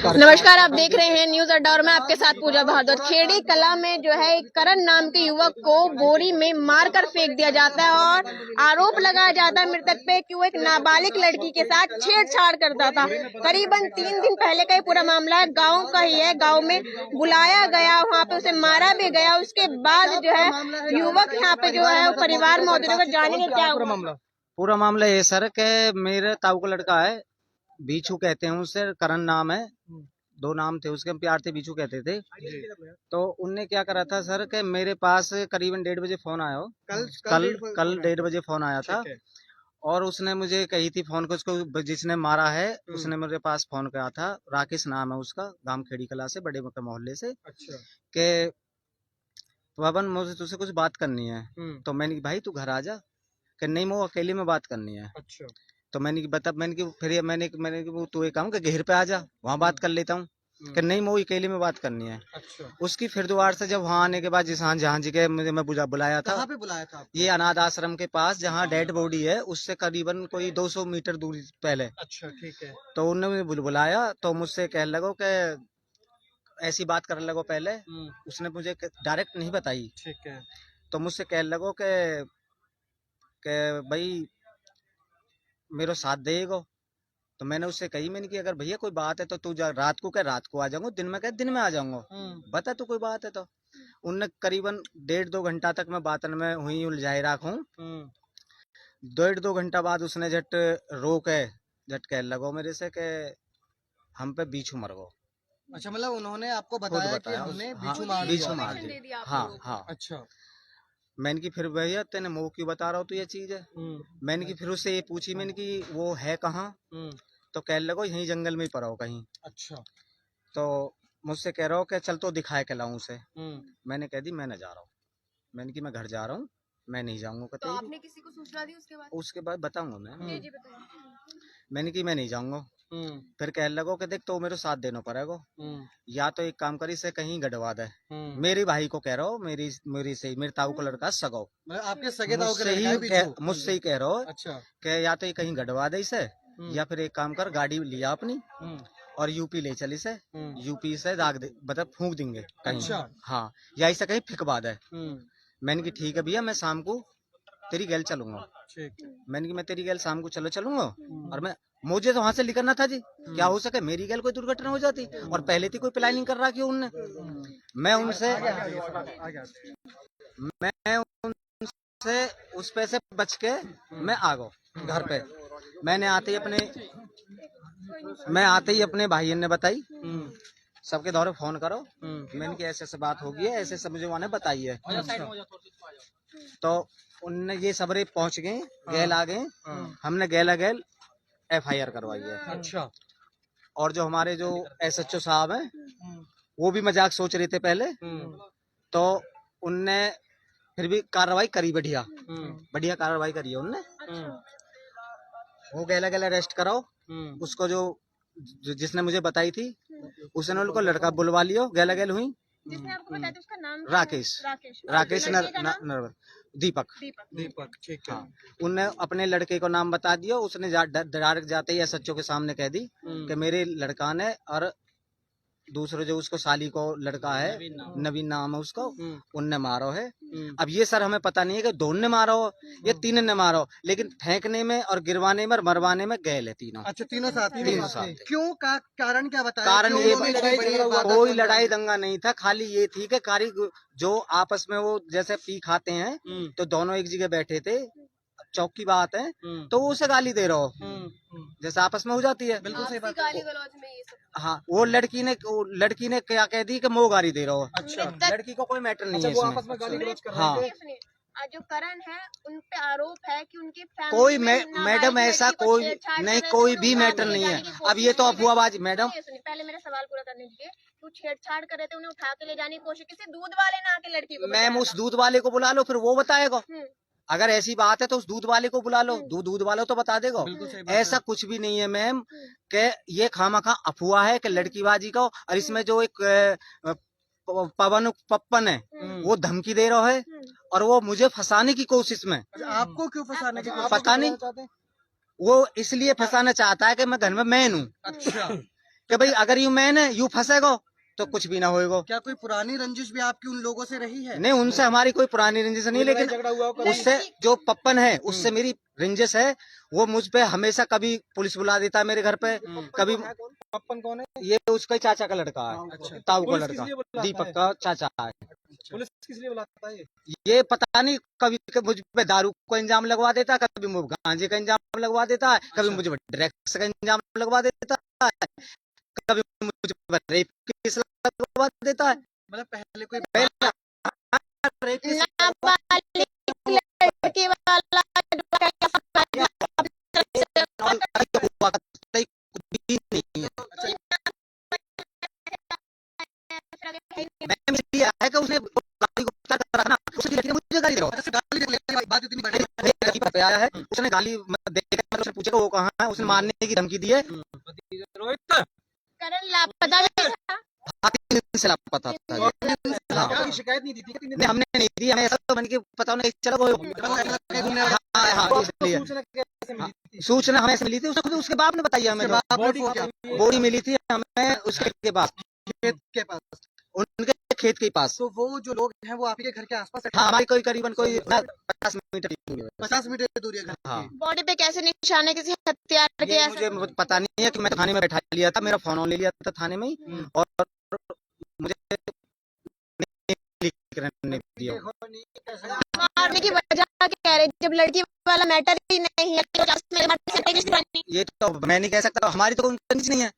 नमस्कार, आप देख रहे हैं न्यूज अड्डा और मैं आपके साथ पूजा भारद्वाज। खेड़ी कला में जो है करण नाम के युवक को बोरी में मारकर फेंक दिया जाता है और आरोप लगाया जाता है मृतक पे कि वो एक नाबालिग लड़की के साथ छेड़छाड़ करता था। करीबन 3 दिन पहले का ही पूरा मामला है, गांव का ही है। गांव में बुलाया गया, वहां पे उसे मारा भी गया। उसके बाद जो है युवक यहाँ पे जो है परिवार मौजूद है, जानेंगे क्या हुआ। पूरा मामला ये सर के मेरे ताऊ का लड़का है, बीचू कहते हैं उसे, करण नाम है। 2 नाम थे उसके, प्यार से बीचू कहते थे। तो उनने क्या करा था सर के मेरे पास करीबन 1:30 बजे फोन आया हो। कल 1:30 बजे फोन आया था और उसने मुझे कही थी फोन को, उसको जिसने मारा है उसने मेरे पास फोन किया था। राकेश नाम है उसका, गांव खेड़ी कला से, बड़े मोहल्ले से। के पवन, मुझे तुझसे कुछ बात करनी है। तो मैंने भाई तू घर आ जा। कि नहीं, वो अकेले में बात करनी है। अच्छा। तो मैंने बता, मैंने वो तू एक काम कर, घेर पे आ जा, वहाँ बात कर लेता हूँ। कि नहीं, वो अकेले में बात करनी है। अच्छा। उसकी फिर दोबारा से जब वहाँ आने के बाद जहाँ जी के मुझे मैं बुलाया था। कहाँ पे बुलाया था आपको? ये अनाथ आश्रम के पास, जहाँ डेड बॉडी है उससे करीबन कोई 200 मीटर दूरी पहले। अच्छा, ठीक है। तो उन्होंने मुझे बुलाया तो मुझसे कह लगो कि ऐसी बात करने लगो। पहले उसने मुझे डायरेक्ट नहीं बताई। ठीक है। तो मुझसे कह लगो कि भाई मेरे साथ देगा। तो मैंने उससे कही, मैंने कि अगर भैया कोई बात है तो तू रात को आ जाऊंगा, दिन में दिन में आ जाऊंगा। बता तू कोई बात है तो। उनने करीबन 1.5-2 घंटा तक मैं बातन में हुई उलझाए रखूं। 1.5-2 घंटा बाद उसने झट कह लगो मेरे से कि हम पे बीछू मर गो। अच्छा, मतलब उन्होंने आपको बताया कि हमने बीचू मार दिया। हाँ। अच्छा। मैंने की फिर भैया तेने मुँह क्यों बता रहा हो, तो ये चीज है। मैंने की फिर उससे ये पूछी, मैंने की वो है कहाँ। तो कह लगो यहीं जंगल में ही पड़ा हो कहीं। अच्छा। तो मुझसे कह रहा हो कि चल तो दिखाए के लाऊं उसे। मैंने कह दी मैं न जा रहा हूँ। मैंने की मैं घर जा रहा हूँ, मैं नहीं जाऊंगा। तो आपने किसी को सूचना दी उसके बाद बताऊंगा मैं। जी बताइए। मैंने की मैं नहीं जाऊंगा। फिर कह लगो कि देख तो मेरे साथ देना पड़ेगा। या तो एक काम करी से कहीं गढ़वा दे। मेरे भाई को कह रहा हो, मेरे ताऊ का लड़का सगो, मतलब आपके सगे ताऊ के लड़का है बीचू? मुझसे ही कह रहा हो। अच्छा। कि या तो ये कहीं गढ़वा दे इसे, या फिर एक काम कर, गाड़ी लिया अपनी और यूपी ले चल इसे। यूपी से दाग दे, मतलब फूंक देंगे कहीं। अच्छा। हाँ, या इसे कहीं फिकवा दे। मैंने की ठीक है भैया, मैं शाम को तेरी गैल चलूंगा। मैंने की मैं तेरी गैल शाम को चलूंगा। और मैं, मुझे तो वहां से निकलना था जी। क्या हो सके मेरी गैल कोई दुर्घटना हो जाती, और पहले थी कोई प्लानिंग कर रहा कि उनने। मैं उनसे उस पे से बच के मैं आ गया घर पे। मैं आते ही अपने भाई ने बताई, सबके दौरे फोन करो। मैंने की ऐसे बात होगी है, ऐसे सब मुझे उन्होंने बताई है। तो उनने ये सबरे पहुंच गए, गैल आ गए। हमने गैल FIR करवाई है। अच्छा। और जो हमारे जो SHO साहब हैं, वो भी मजाक सोच रहे थे पहले। तो उनने फिर भी कार्रवाई करी, बढ़िया कार्रवाई करी है उनने। वो गैला अरेस्ट कराओ। उसको जिसने मुझे बताई थी, उसने उनको लड़का बुलवा लियो। गैला हुई। जिसने आपको बताया था उसका नाम राकेश दीपक। ठीक है। हाँ, उनने अपने लड़के को नाम बता दिया। उसने डायरेक्ट जाते ही SHO के सामने कह दी कि मेरे लड़का ने, और दूसरे जो उसको साली को लड़का है, नवीन नाम है उसको, उनने मारो है। अब ये सर हमें पता नहीं है कि दोनों ने मारा हो या तीन ने मारा हो, लेकिन फेंकने में और गिरवाने में और मरवाने में गए है तीनों। अच्छा, तीनों साथ। क्यों कारण क्या बताया? कारण ये कोई लड़ाई दंगा नहीं था, खाली ये थी कि जो आपस में वो जैसे पी खाते हैं, तो दोनों एक जगह बैठे थे, चौक की बात है, तो वो उसे गाली दे रहा हो, जैसे आपस में हो जाती है। बिल्कुल सही बात। गाली गलौज में ये सब। हाँ, वो लड़की ने क्या कह दी कि मो गाली दे रहा हो। अच्छा। लड़की को कोई मैटर नहीं है वो इसमें। आपस में गाली गलौज कर हाँ। रहे थे। जो करण है उन पे आरोप है कि उनकी कोई मैडम ऐसा कोई नहीं, कोई भी मैटर नहीं है। अब ये तो अफवाहबाजी मैडम। पहले मेरा सवाल पूरा करने दीजिए। तो छेड़छाड़ कर रहे थे, उन्हें उठा के ले जाने की कोशिश, किसी दूध वाले ने आके लड़की को मैम उस दूध वाले को बुला लो, फिर वो बताएगा। अगर ऐसी बात है तो उस दूध वाले को बुला लो, दूध वाला तो बता देगा। ऐसा कुछ भी नहीं है मैम, कि ये खामखा अफवाह है कि लड़कीबाजी का। और इसमें जो एक पप्पन है, वो धमकी दे रहा है, और वो मुझे फंसाने की कोशिश में। आपको क्यों फंसाने की कोशिश? पता नहीं, वो इसलिए फंसाना चाहता है कि मैं घर में मैन हूँ। अच्छा। कि भाई अगर यू मैन है यू फंसेगो तो कुछ भी ना होएगा। क्या कोई पुरानी रंजिश भी आपकी उन लोगों से रही है? नहीं, उनसे हमारी कोई पुरानी रंजिश नहीं, लेकिन उससे जो पप्पन है उससे मेरी रंजिश है। वो मुझ पे हमेशा कभी पुलिस बुला देता है मेरे घर पे, कभी। पप्पन कौन है? ये उसका चाचा का लड़का है, ताऊ का लड़का, दीपक का चाचा है। पुलिस किस लिए बुलाता है? ये पता नहीं, कभी मुझ पे दारू का इंजाम लगवा देता है, कभी मुझे गांजे का इंजाम लगवा देता है, कभी मुझे ड्रग्स का इंजाम लगवा देता है, कभी मुझे रेप केस लगवा देता है। मतलब पहले कोई रेप केस नाबालिग लड़की वाला नहीं है। मैंने लिया है कि उसने गाली को करा ना, उसने मुझे गाली दे रहा है, बात इतनी बड़ी पे आया है, उसने गाली देकर उसने पूछा वो कहाँ है, उसने मारने की धमकी दी है। रोहित करण लापता भी था। 3 दिन से लापता था ये। हाँ। शिकायत नहीं दी थी? नहीं, हमने नहीं दी, हमें ऐसा तो मन के पता नहीं चला वो। हाँ, इसलिए सूचना कैसे मिली थी? सूचना हमें से मिली थी, उसके बाप ने बताई हमें। बॉडी मिली थी हमें उसके पास, खेत के पास, उनके खेत के पास। तो वो जो लोग हैं वो आपके घर के आसपास हाँ, हमारी कोई करीबन कोई 50 मीटर की दूरी है। 50 मीटर की दूरी है घर हाँ। की। बॉडी पे कैसे निशान है किसी हत्यारे के? ये ऐसा मुझे पता नहीं है कि मैं थाने में बैठा लिया था, मेरा फोन ले लिया था थाने में ही, और मुझे नहीं करने दिया। मारने की वजह क्या कह रहे? जब लड़की वाला मैटर ही नहीं है तो में मारने से रजिस्टर बनी। ये तो मैं नहीं कह सकता, हमारी तो कोई रंजिश नहीं है,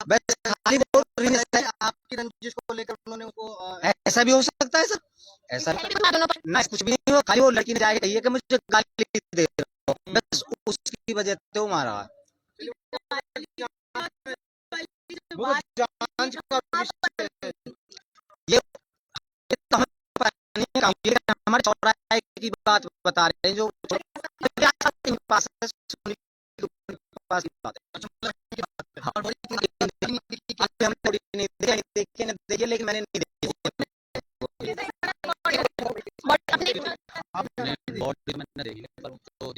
बस खाली वो रंजिश है। आपकी रंजिश को लेकर उन्होंने उनको ऐसा भी हो सकता है सर, ऐसा दोनों पर ना, कुछ भी नहीं हुआ, खाली वो लड़की ने जाके कही है कि मुझे गाली दे रहे हो, बस उसकी वजह से वो मारा है। वो तो जांच का विषय है। ये तो हमें पता नहीं है, लेकिन हमारे चौराहे की बात बता रहे हैं, जो पास है, सोनी के पास की बात है। हाँ। अभी हमने थोड़ी नहीं देखी, लेकिन मैंने नहीं देखी। अपने बॉडी में नहीं देखी, पर तो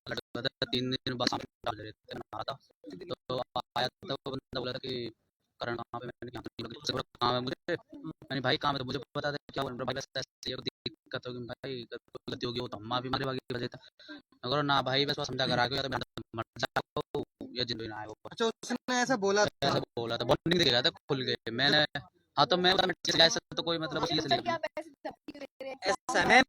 लड़का था 3 दिन बाद सामने डाल रहे थे, मारा था। तो आया था वो बंदा, बोला था कि करण कहाँ पे? मैंने कहा कहाँ है मुझे, मैंने भाई कहाँ है, तो मुझे पता था क्या बोल रहा भाई, बस ऐसे दिक्कत होगी भाई, गलती होगी, वो तो अम्मा भी मारे बाकी वजह था। अगर ना भाई बस वो समझा कर आ गया, तो मैं मर जाऊँ या जिंदगी ना आए वो। अच्छा, उसने ऐसा बोला था? ऐसा बोला था, बॉन्डिंग देख रहा था खुल गए। मैंने हाँ, तो मैं तो कोई मतलब ऐसा मैम,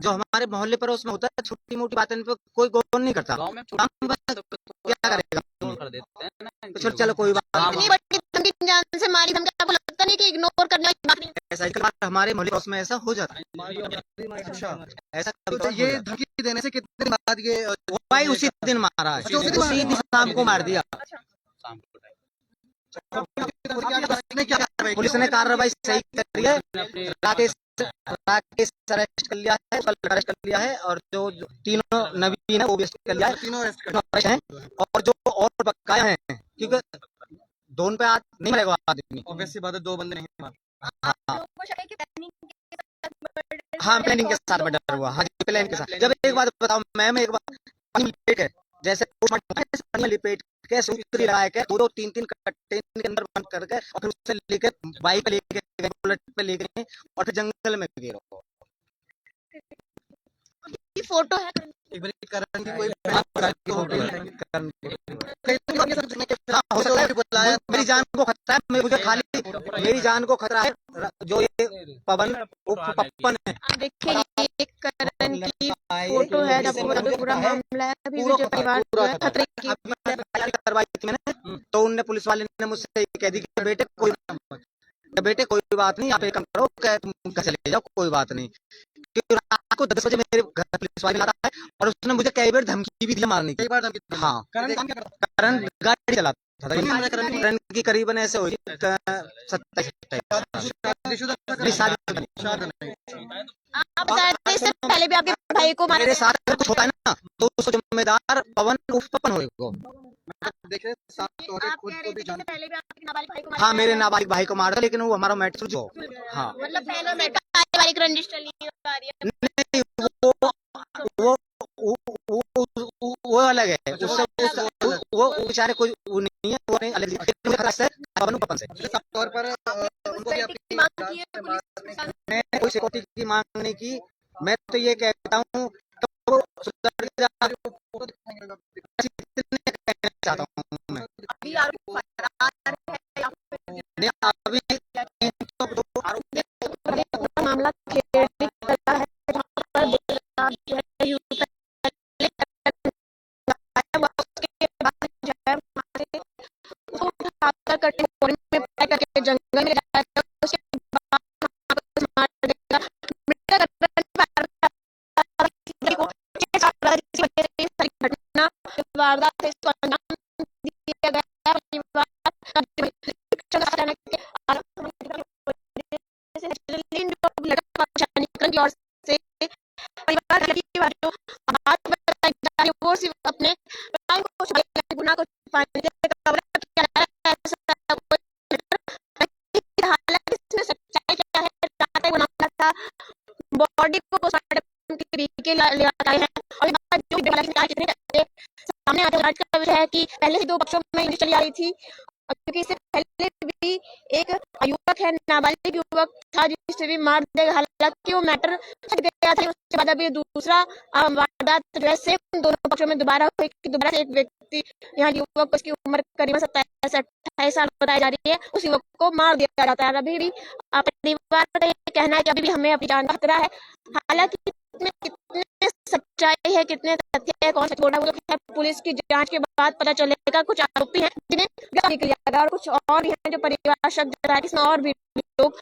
जो हमारे मोहल्ले पर उसमें होता है, छोटी मोटी बातें पे कोई गौर नहीं करता। गाँव में हम बस क्या करेगा, कर देते हैं ना, तो चलो कोई बात इतनी बड़ी धमकी जान से मारी, धमकी आपको लगता नहीं कि इग्नोर करने वाली बात नहीं? ऐसा ही हमारे मोहल्ले उसमें ऐसा हो जाता है। अच्छा, ऐसा तो ये धमकी देने से कितने दिन बाद ये वो भाई उसी दिन मारा है, अच्छा, उसी दिन उसी दिन शाम को मार दिया। शाम को पुलिस ने कार्रवाई सही करी है, राकेश अरेस्ट कर लिया है, अरेस्ट कर लिया है, और जो तीनों नवीन है वो भी अरेस्ट कर लिया है, तीनों अरेस्ट कर अरेस्ट हैं, और जो और बकाया हैं, क्योंकि दोनों पे नहीं मरेगा आदमी। ऑब्वियसली बात है, 2 बंदे नहीं मार। हाँ, प्लानिंग के साथ मर्डर हुआ। हाँ जी, प्लान के साथ। जब एक बात बताओ मैम, एक बार पानी लिपेट है, जैसे पानी लिपेट के सूत्री लगा के 2-3 कंटेनर के अंदर बंद करके, और फिर उससे लेके बाइक लेके बुलेट पे लेके गए, और फिर जंगल में गिरा। ये फोटो है एक बार करण की कोई हो सकता है मेरी जान को खतरा है, मुझे खाली मेरी जान को खतरा है, जो ये पवन पप्पन है। आप देखिए, ये करण की फोटो है, जब पूरा मामला है, अभी भी जो परिवार जो है खतरे की कार्रवाई की मैंने, तो उनने पुलिस वाले ने मुझसे कह दी कि बेटे कोई बात नहीं, आप एक काम करो, तुम घर चले जाओ, कोई बात नहीं। क्योंकि रात को 10 बजे मेरे घर पुलिस वाले आता है, और उसने मुझे कई बार धमकी भी दी मारने की। हाँ, करण गाड़ी चलाता था, करण की करीबन ऐसे हुई 27-28 आप बता रहे थे इससे पहले भी आपके भाई को मारा? मेरे साथ अगर कुछ होता है ना, तो उसको जिम्मेदार पवन उर्फ पवन होगा। देख रहे साथ तो आप खुद कह को रहे भी थे जान। इससे पहले भी आपके नाबालिग भाई को मारा? हाँ, मेरे नाबालिग भाई को मारा था, लेकिन वो हमारा मैटर जो हाँ, मतलब पहले से पारिवारिक रंजिश चली आ रही है। नहीं, वो अलग है, उससे वो वो बेचारे कोई वो नहीं है, वो नहीं अलग साफ तौर पर उनको भी अपनी मांग की है पुलिस से? मैं कोई सिक्योरिटी की मांग नहीं की। मैं तो ये कहता हूँ कि वो सुधर जाए, इतने कहना चाहता हूँ मैं। अभी आरोप फरार है या नहीं, अभी तो दो आरोप पूरा मामला खेड़ी कला है जहाँ पर देर रात जो है युवक पहले आया हुआ, उसके बाद जो है वहाँ से उसको उठाकर कटे बोरी में पैक करके जंगल में जाकर उसके बाद वहाँ पर मार देगा। मृतक को 6 साल बाद इसी वजह से सारी घटना वारदात इसको अंजाम दिया गया है। परिवार की ओर से परिवार जो बात बताई जा रही है वो सिर्फ अपने क्राइम को छुपाने, गुनाह को छुपाने के लिए कवर किया जा रहा है। ऐसा कोई हालांकि इसमें सच्चाई क्या है, रात को मामला था, बॉडी को पोस्टमार्टम के लिए ले आए हैं और ये बात जो कितने सामने आता है का विषय है कि पहले से 2 पक्षों में इंग्लिश चली आ रही थी, क्योंकि इससे पहले भी एक युवक है, नाबालिग युवक था जिसे भी मार दिया। हालांकि वो मैटर छट गया था, उसके बाद अभी दूसरा वारदात जो है सेम दोनों पक्षों में दोबारा हुई कि दोबारा से एक व्यक्ति, यहाँ युवक को, उसकी उम्र करीबन 27 से 28 साल बताई जा रही है, उस युवक को मार दिया जाता है। अभी भी परिवार का ये कहना है कि अभी भी हमें अपनी जान का खतरा है। हालांकि कितने सच्चाई है, कितने तथ्य है, कौन सच बोल रहा है, वो तो पुलिस की जांच के बाद पता चलेगा। कुछ आरोपी हैं जिन्हें गिरफ्तार किया गया और कुछ और भी हैं जो परिवार शक जता है, इसमें और भी लोग